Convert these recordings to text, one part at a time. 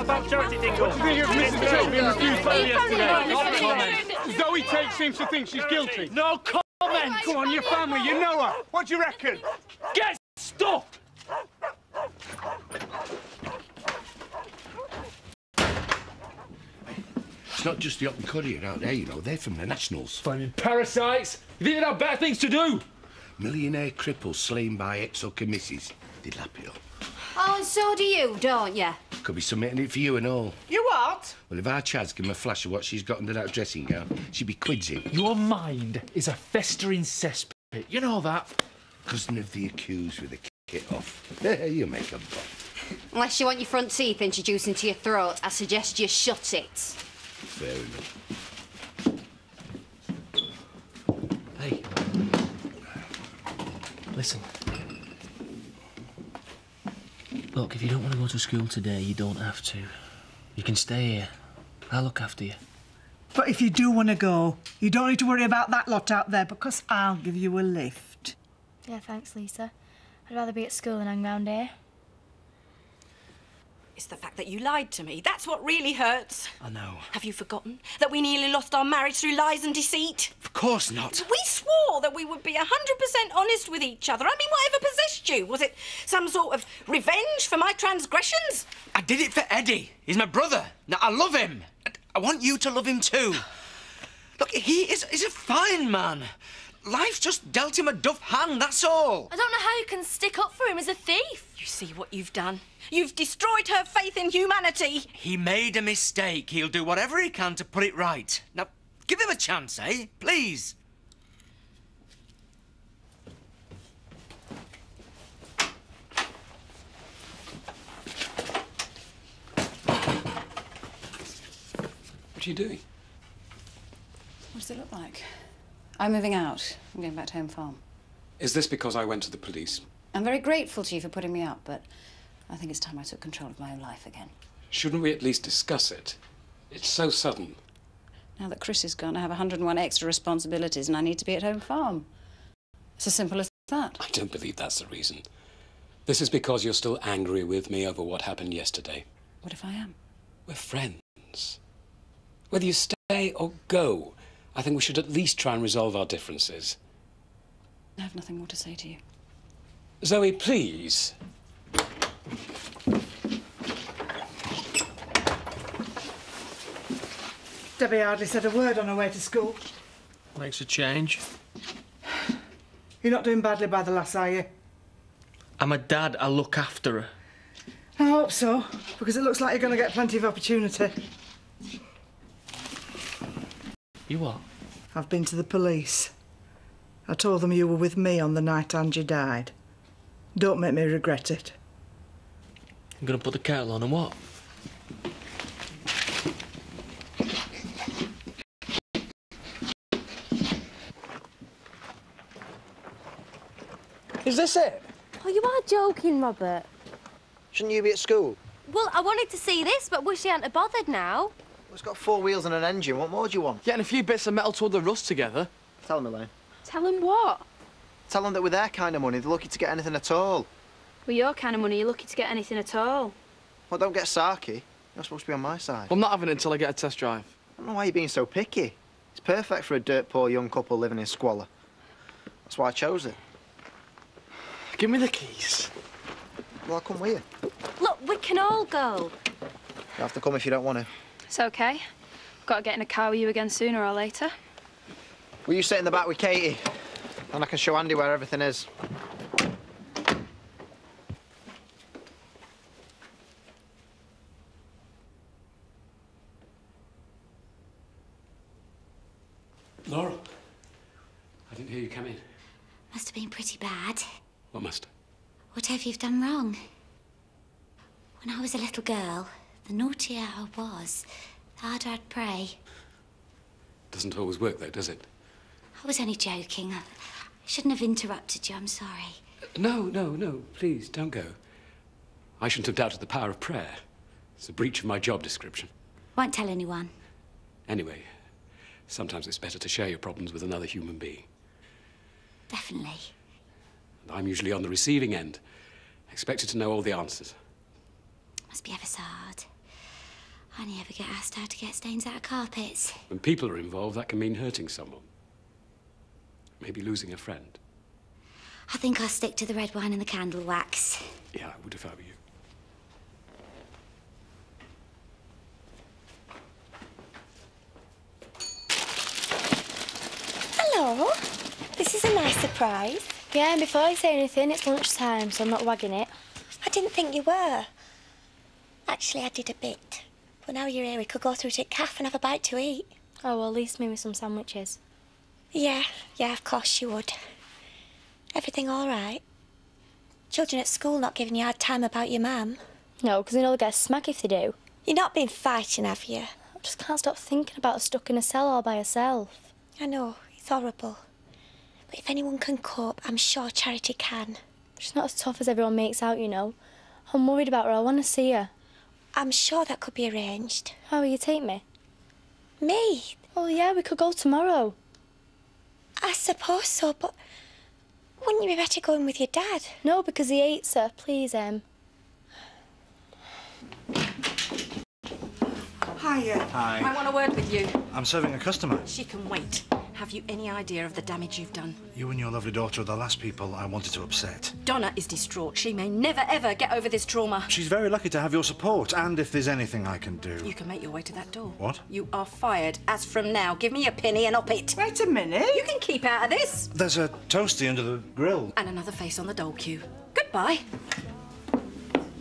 about charity dingo. What do you think of Mrs. Tate being refused bail yesterday? No comment. Zoe Tate seems to think she's guilty. No comment. Come on, your family, you know her. What do you reckon? Get stuffed. It's not just the up and courier out there, you know. They're from the Nationals. Flaming parasites. You think they'd have better things to do? Millionaire cripples slain by ex-hooker missus. They'd lap it up. Oh, and so do you, don't you? Could be something in it for you and all. You what? Well, if our Chad's give him a flash of what she's got under that dressing gown, she'd be quids in. Your mind is a festering cesspit. You know that. Cousin of the accused with a kit off. You make a butt. Unless you want your front teeth introduced into your throat, I suggest you shut it. Fair enough. Hey. Listen. Look, if you don't want to go to school today, you don't have to. You can stay here. I'll look after you. But if you do want to go, you don't need to worry about that lot out there because I'll give you a lift. Yeah, thanks, Lisa. I'd rather be at school than hang round here. It's the fact that you lied to me. That's what really hurts. I know. Have you forgotten that we nearly lost our marriage through lies and deceit? Of course not. We swore that we would be 100% honest with each other. I mean, whatever possessed you? Was it some sort of revenge for my transgressions? I did it for Eddie. He's my brother. Now, I love him. I want you to love him too. Look, he's a fine man. Life just dealt him a duff hand, that's all. I don't know how you can stick up for him as a thief. You see what you've done? You've destroyed her faith in humanity. He made a mistake. He'll do whatever he can to put it right. Now, give him a chance, eh? Please. What are you doing? What does it look like? I'm moving out. I'm going back to home farm. Is this because I went to the police? I'm very grateful to you for putting me up, but I think it's time I took control of my own life again. Shouldn't we at least discuss it? It's so sudden. Now that Chris is gone, I have 101 extra responsibilities and I need to be at home farm. It's as simple as that. I don't believe that's the reason. This is because you're still angry with me over what happened yesterday. What if I am? We're friends. Whether you stay or go, I think we should at least try and resolve our differences. I have nothing more to say to you. Zoe, please. Debbie hardly said a word on her way to school. Makes a change. You're not doing badly by the lass, are you? I'm a dad. I look after her. I hope so, because it looks like you're going to get plenty of opportunity. You what? I've been to the police. I told them you were with me on the night Angie died. Don't make me regret it. I'm going to put the kettle on and what? Is this it? Oh, you are joking, Robert. Shouldn't you be at school? Well, I wanted to see this, but wish you hadn't bothered now. Well, it's got 4 wheels and an engine. What more do you want? Getting a few bits of metal to hold the rust together. Tell them, Elaine. Tell him what? Tell them that with their kind of money, they're lucky to get anything at all. With your kind of money, you're lucky to get anything at all. Well, don't get sarky. You're supposed to be on my side. Well, I'm not having it until I get a test drive. I don't know why you're being so picky. It's perfect for a dirt-poor young couple living in squalor. That's why I chose it. Give me the keys. Well, I'll come with you. Look, we can all go. You have to come if you don't want to. It's OK. Got to get in a car with you again sooner or later. Will you sit in the back with Katie? And I can show Andy where everything is. Laura, I didn't hear you come in. Must have been pretty bad. What must? Whatever you've done wrong. When I was a little girl, the naughtier I was, the harder I'd pray. Doesn't always work, though, does it? I was only joking. I shouldn't have interrupted you, I'm sorry. No, please, don't go. I shouldn't have doubted the power of prayer. It's a breach of my job description. Won't tell anyone. Anyway, sometimes it's better to share your problems with another human being. Definitely. And I'm usually on the receiving end, expected to know all the answers. Must be ever so hard. I only ever get asked how to get stains out of carpets. When people are involved, that can mean hurting someone. Maybe losing a friend. I think I'll stick to the red wine and the candle wax. Yeah, I would if I were you. Hello. This is a nice surprise. Yeah, and before I say anything, it's lunchtime, so I'm not wagging it. I didn't think you were. Actually, I did a bit. But now you're here, we could go through to the cafe and have a bite to eat. Oh, well, at least maybe some sandwiches. Yeah, of course you would. Everything all right? Children at school not giving you a hard time about your mum? No, because they know they'll get a smack if they do. You've not been fighting, have you? I just can't stop thinking about her stuck in a cell all by herself. I know, it's horrible. But if anyone can cope, I'm sure Charity can. She's not as tough as everyone makes out, you know. I'm worried about her. I want to see her. I'm sure that could be arranged. How will you take me? Me? Oh, yeah, we could go tomorrow. I suppose so, but wouldn't you be better going with your dad? No, because he hates her. Please, Em. Hiya. Hi. I want a word with you. I'm serving a customer. She can wait. Have you any idea of the damage you've done? You and your lovely daughter are the last people I wanted to upset. Donna is distraught. She may never, ever get over this trauma. She's very lucky to have your support, and if there's anything I can do... You can make your way to that door. What? You are fired. As from now, give me a penny and up it. Wait a minute. You can keep out of this. There's a toasty under the grill. And another face on the dole queue. Goodbye.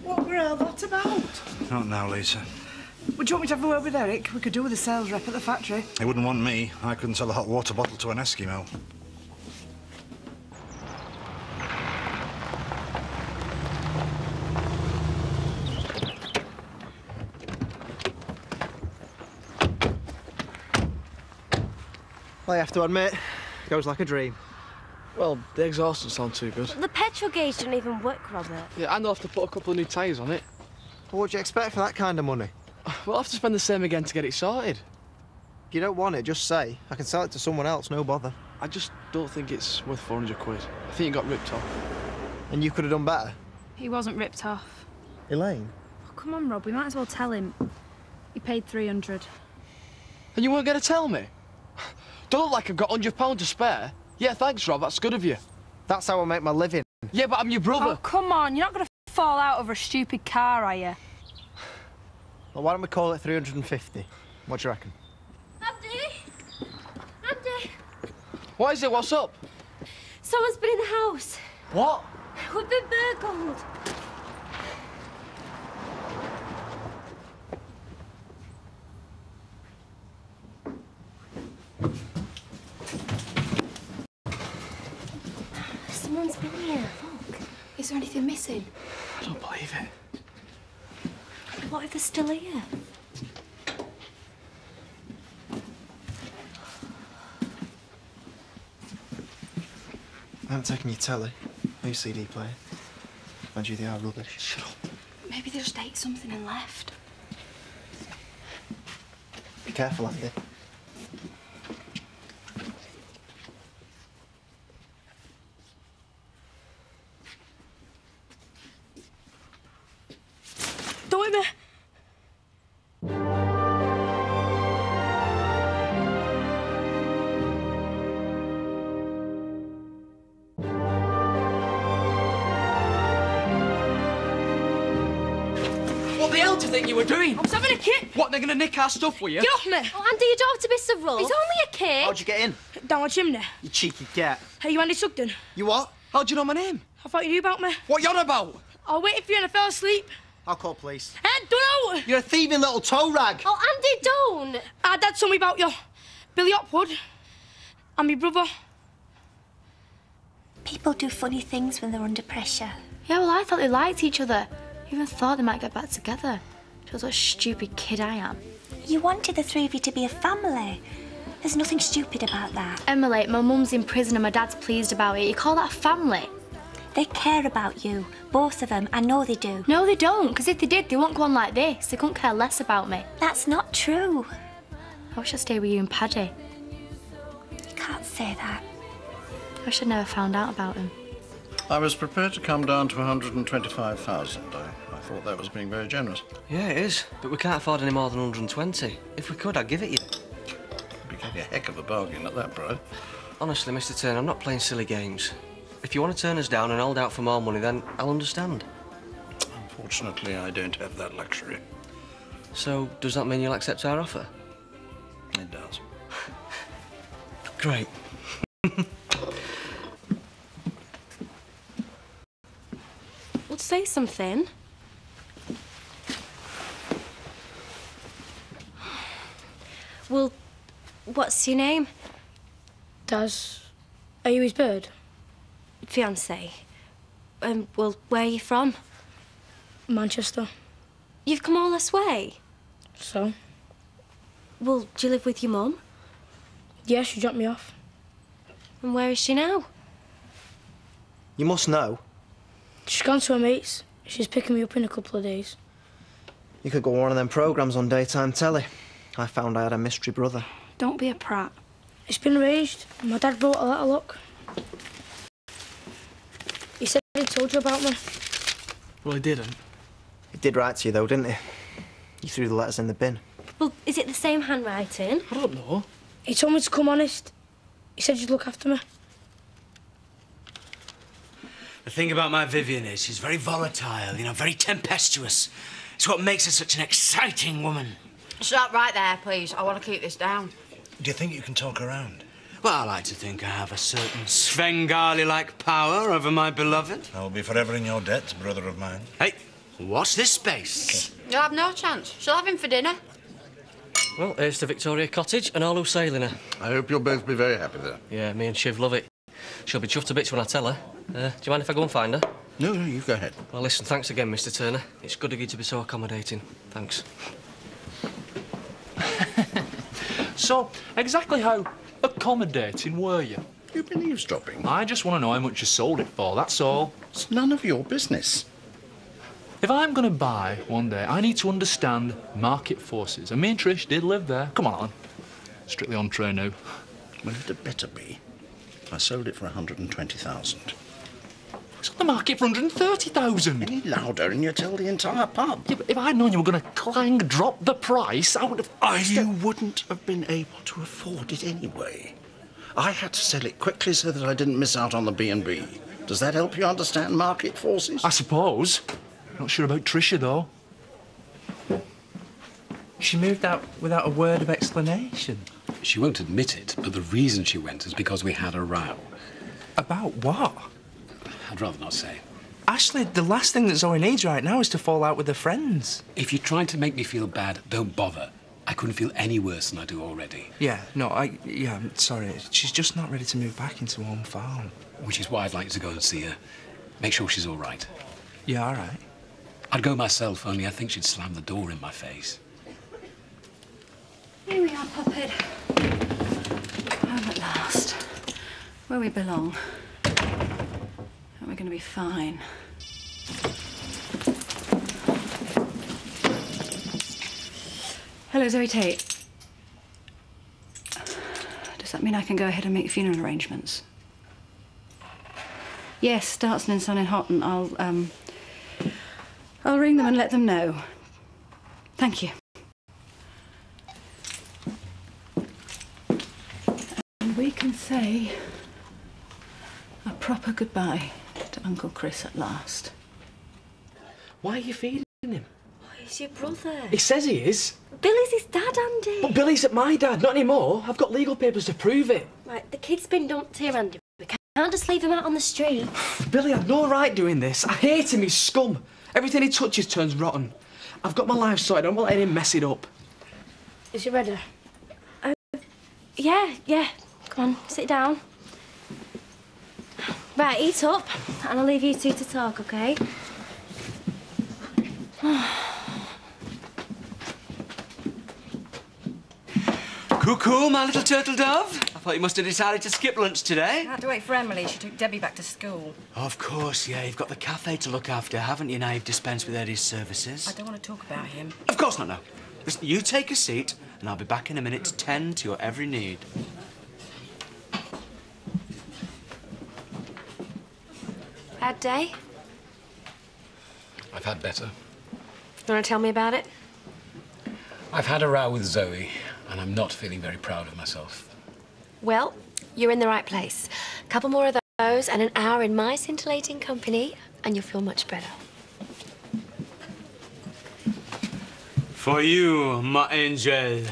What grill that about? Not now, Lisa. Would you want me to have a word with Eric? We could do with a sales rep at the factory. He wouldn't want me. I couldn't sell a hot water bottle to an Eskimo. Well, I have to admit, goes like a dream. Well, the exhaust doesn't sound too good. The petrol gauge doesn't even work, Robert. Yeah, and I'll have to put a couple of new tyres on it. Well, what do you expect for that kind of money? We'll have to spend the same again to get it sorted. If you don't want it, just say. I can sell it to someone else, no bother. I just don't think it's worth 400 quid. I think it got ripped off. And you could have done better? He wasn't ripped off. Elaine? Oh, come on, Rob, we might as well tell him. He paid 300. And you weren't going to tell me? Don't look like I've got £100 to spare. Yeah, thanks, Rob, that's good of you. That's how I make my living. Yeah, but I'm your brother. Oh, come on, you're not going to fall out over a stupid car, are you? Well, why don't we call it 350? What do you reckon? Andy! What is it? What's up? Someone's been in the house. What? We've been burgled. Someone's been here, look. Is there anything missing? I don't believe it. What if they're still here? I haven't taken your telly, no CD player. Mind you, they are rubbish. Shut up. Maybe they just ate something and left. Be careful, Andy. Don't hit me. What the hell do you think you were doing? I was having a kip. What, they're going to nick our stuff, were you? Get off me. Oh, Andy, you don't have to be so rough. It's only a kid. How'd you get in? Down a chimney. You cheeky cat. Hey, you Andy Sugden? You what? How'd you know my name? I thought you knew about me. What you on about? I waited for you and I fell asleep. I'll call police. Hey, don't know. You're a thieving little toe rag. Oh, Andy, don't. Our dad told me about you. Billy Hopwood. And my brother. People do funny things when they're under pressure. Yeah, well, I thought they liked each other. I even thought they might get back together. Shows what a stupid kid I am. You wanted the three of you to be a family. There's nothing stupid about that. Emily, my mum's in prison and my dad's pleased about it. You call that a family? They care about you, both of them. I know they do. No, they don't, because if they did, they wouldn't go on like this. They couldn't care less about me. That's not true. I wish I'd stayed with you and Paddy. You can't say that. I wish I'd never found out about him. I was prepared to come down to 125,000. I thought that was being very generous. Yeah, it is. But we can't afford any more than 120. If we could, I'd give it you. We gave you a heck of a bargain at that price. Honestly, Mr. Turner, I'm not playing silly games. If you want to turn us down and hold out for more money, then I'll understand. Unfortunately, I don't have that luxury. So, does that mean you'll accept our offer? It does. Great. Well, say something. Well, what's your name? Daz. Are you his bird? Fiancé. Well, where are you from? Manchester. You've come all this way? So? Well, do you live with your mum? Yeah, she dropped me off. And where is she now? You must know. She's gone to her mates. She's picking me up in a couple of days. You could go on one of them programmes on daytime telly. I found I had a mystery brother. Don't be a prat. It's been arranged. My dad brought a letter, look. He said he told you about me. Well, he didn't. He did write to you, though, didn't he? You threw the letters in the bin. Well, is it the same handwriting? I don't know. He told me to come honest. He said you'd look after me. The thing about my Vivian is she's very volatile, you know, very tempestuous. It's what makes her such an exciting woman. Stop right there, please. I want to keep this down. Do you think you can talk around? Well, I like to think I have a certain Svengali-like power over my beloved. I will be forever in your debt, brother of mine. Hey, watch this space. You'll have no chance. She'll have him for dinner. Well, here's to Victoria Cottage and all who's sailing her. I hope you'll both be very happy there. Yeah, me and Shiv love it. She'll be chuffed to bits when I tell her. Do you mind if I go and find her? No, you go ahead. Well, listen, thanks again, Mr. Turner. It's good of you to be so accommodating. Thanks. So, exactly how accommodating were you? You've been eavesdropping. I just want to know how much you sold it for, that's all. It's none of your business. If I'm going to buy one day, I need to understand market forces. And me and Trish did live there. Come on, Alan. Strictly on tray now. Well, it had better be. I sold it for 120,000. It's on the market for 130,000. Any louder and you tell the entire pub. Yeah, but if I'd known you were going to clang drop the price, I would have... You wouldn't have been able to afford it anyway. I had to sell it quickly so that I didn't miss out on the B&B. Does that help you understand market forces? I suppose. Not sure about Tricia, though. She moved out without a word of explanation. She won't admit it, but the reason she went is because we had a row. About what? I'd rather not say. Ashley, the last thing that Zoe needs right now is to fall out with her friends. If you're trying to make me feel bad, don't bother. I couldn't feel any worse than I do already. Yeah, I'm sorry. She's just not ready to move back into her own farm. Which is why I'd like to go and see her. Make sure she's all right. Yeah, all right. I'd go myself, only I think she'd slam the door in my face. Here we are, Puppet. Home at last. Where we belong. And we're going to be fine. Hello, Zoe Tate. Does that mean I can go ahead and make funeral arrangements? Yes, Dartson and Son in Houghton. I'll ring them and let them know. Thank you. And we can say a proper goodbye to Uncle Chris at last. Why are you feeding him? Oh, he's your brother. He says he is. Billy's his dad, Andy. But Billy's at my dad, not anymore. I've got legal papers to prove it. Right, the kid's been dumped here, Andy. We can't just leave him out on the street. Billy had no right doing this. I hate him, he's scum. Everything he touches turns rotten. I've got my life sorted, I don't want to let him mess it up. Is he ready? Yeah. Come on, sit down. Right, eat up, and I'll leave you two to talk, OK? Cuckoo, my little turtle dove. I thought you must have decided to skip lunch today. I had to wait for Emily. She took Debbie back to school. Of course, yeah. You've got the cafe to look after, haven't you? Now you've dispensed with Eddie's services. I don't want to talk about him. Of course not, no. Listen, you take a seat, and I'll be back in a minute to tend to your every need. Bad day? I've had better. You want to tell me about it? I've had a row with Zoe, and I'm not feeling very proud of myself. Well, you're in the right place. A couple more of those and an hour in my scintillating company, and you'll feel much better. For you, my angel.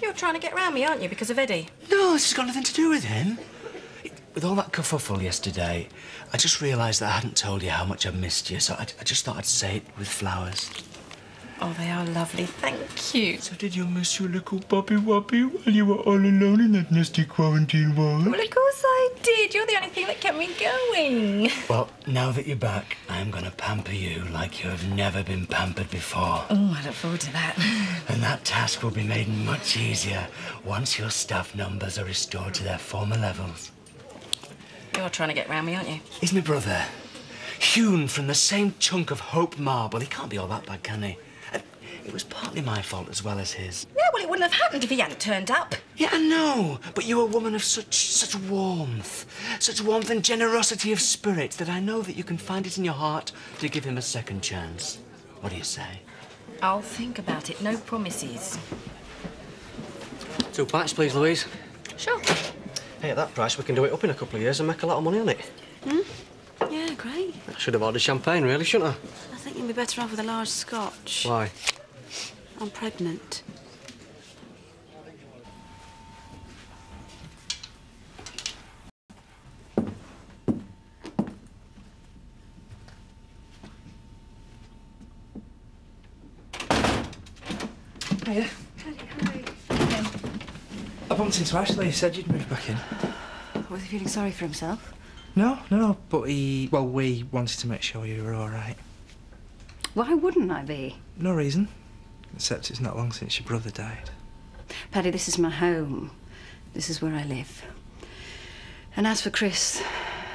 You're trying to get round me, aren't you, because of Eddie? No, this has got nothing to do with him. With all that kerfuffle yesterday, I just realised that I hadn't told you how much I missed you, so I just thought I'd say it with flowers. Oh, they are lovely, thank you. So did you miss your little puppy wuppy while you were all alone in that nasty quarantine ward? Well, of course I did. You're the only thing that kept me going. Well, now that you're back, I'm going to pamper you like you have never been pampered before. Oh, I look forward to that. And that task will be made much easier once your staff numbers are restored to their former levels. You're trying to get round me, aren't you? He's my brother. Hewn from the same chunk of hope marble. He can't be all that bad, can he? And it was partly my fault as well as his. Yeah, well, it wouldn't have happened if he hadn't turned up. Yeah, I know. But you're a woman of such warmth. Such warmth and generosity of spirit that I know that you can find it in your heart to give him a second chance. What do you say? I'll think about it. No promises. 2 pints, please, Louise. Sure. Hey, at that price, we can do it up in a couple of years and make a lot of money on it. Yeah, great. I should have ordered champagne, really, shouldn't I think you'd be better off with a large scotch. I? Why? I'm pregnant. Hiya. I bumped into Ashley. He said you'd moved back in. Was he feeling sorry for himself? No, but we wanted to make sure you were all right. Why wouldn't I be? No reason, except it's not long since your brother died. Paddy, this is my home. This is where I live. And as for Chris,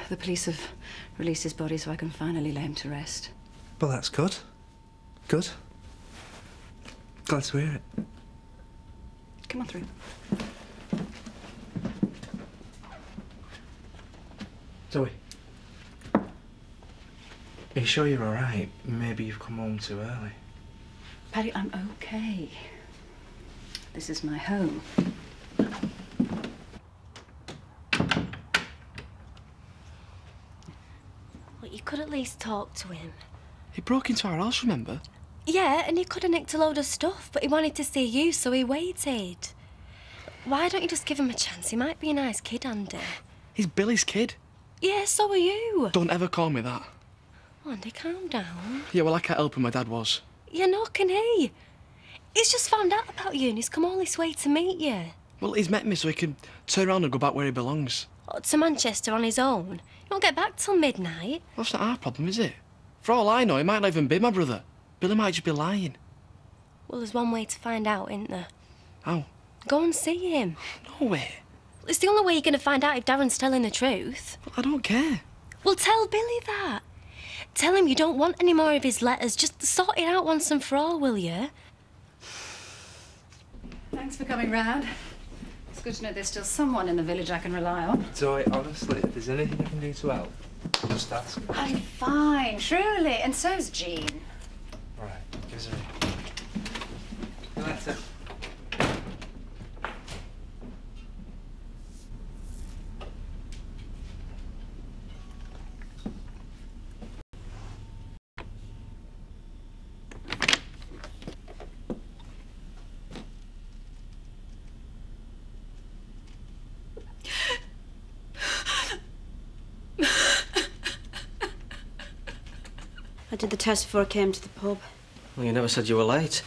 the police have released his body so I can finally lay him to rest. Well, that's good. Good. Glad to hear it. Come on through. Zoe. Are you sure you're all right? Maybe you've come home too early. Paddy, I'm okay. This is my home. Well, you could at least talk to him. He broke into our house, remember? Yeah, and he could have nicked a load of stuff, but he wanted to see you, so he waited. Why don't you just give him a chance? He might be a nice kid, Andy. He's Billy's kid. Yeah, so are you. Don't ever call me that. Oh, Andy, calm down. Yeah, well, I can't help him, my dad was. Yeah, nor can he. He's just found out about you and he's come all this way to meet you. Well, he's met me so he can turn around and go back where he belongs. Oh, to Manchester on his own. He won't get back till midnight. Well, that's not our problem, is it? For all I know, he might not even be my brother. Billy might just be lying. Well, there's one way to find out, isn't there? How? Go and see him. No way. It's the only way you're going to find out if Darren's telling the truth. Well, I don't care. Well, tell Billy that. Tell him you don't want any more of his letters. Just sort it out once and for all, will you? Thanks for coming round. It's good to know there's still someone in the village I can rely on. Zoe, honestly, if there's anything I can do to help, just ask. I'm fine, truly. And so's Jean. All right, give us a ring. See you later. I did the test before I came to the pub. Well, you never said you were late.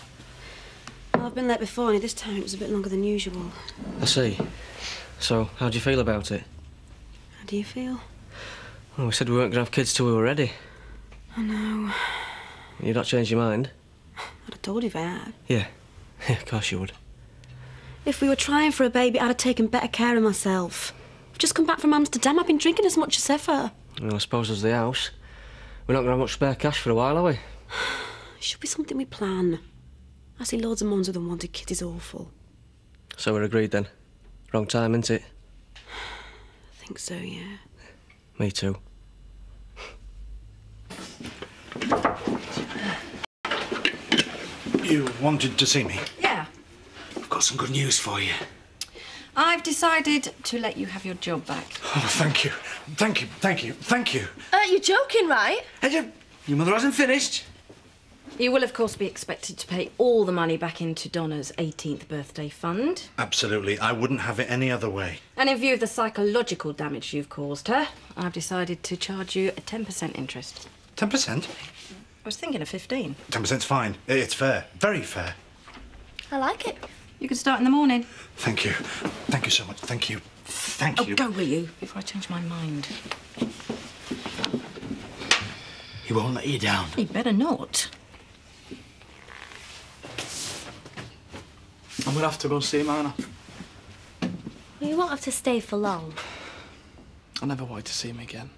Well, I've been late before, only this time it was a bit longer than usual. I see. So, how do you feel about it? How do you feel? Well, we said we weren't going to have kids till we were ready. I know. You'd not changed your mind? I'd have told you if I had. Yeah. Yeah, of course you would. If we were trying for a baby, I'd have taken better care of myself. I've just come back from Amsterdam. I've been drinking as much as ever. Well, I suppose there's the house. We're not going to have much spare cash for a while, are we? It should be something we plan. I see loads of mums with unwanted kids is awful. So we're agreed then. Wrong time, isn't it? I think so, yeah. Me too. You wanted to see me? Yeah. I've got some good news for you. I've decided to let you have your job back. Oh, thank you. Thank you, thank you, thank you. You're joking, right? Your mother hasn't finished. You will, of course, be expected to pay all the money back into Donna's 18th birthday fund. Absolutely. I wouldn't have it any other way. And in view of the psychological damage you've caused her, I've decided to charge you a 10% interest. 10%? I was thinking of 15. 10%'s fine. It's fair. Very fair. I like it. You can start in the morning. Thank you. Thank you so much. Thank you. Thank you. Oh, go, will you, before I change my mind. He won't let you down. He better not. I'm gonna have to go and see him, aren't I? Well, you won't have to stay for long. I never wanted to see him again.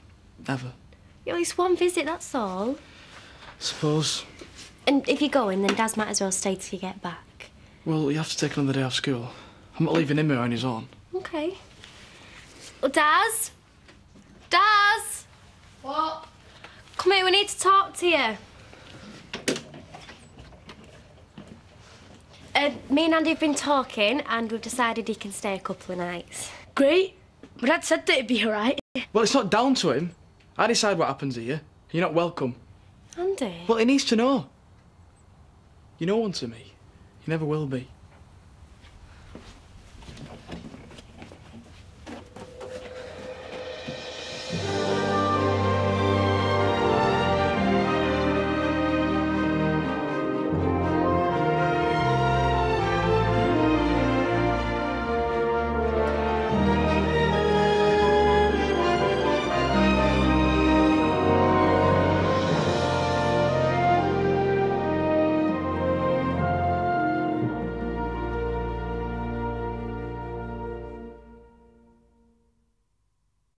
Never. At least one visit, that's all. Suppose. And if you're going, then Daz might as well stay till you get back. Well, you have to take another day off school. I'm not leaving him here on his own. Okay. Well, Daz? Daz? What? Come here, we need to talk to you. Me and Andy have been talking, and we've decided he can stay a couple of nights. Great. My dad said that it'd be all right. Well, it's not down to him. I decide what happens here. You're not welcome. Andy? Well, he needs to know. You're no one to me. You never will be.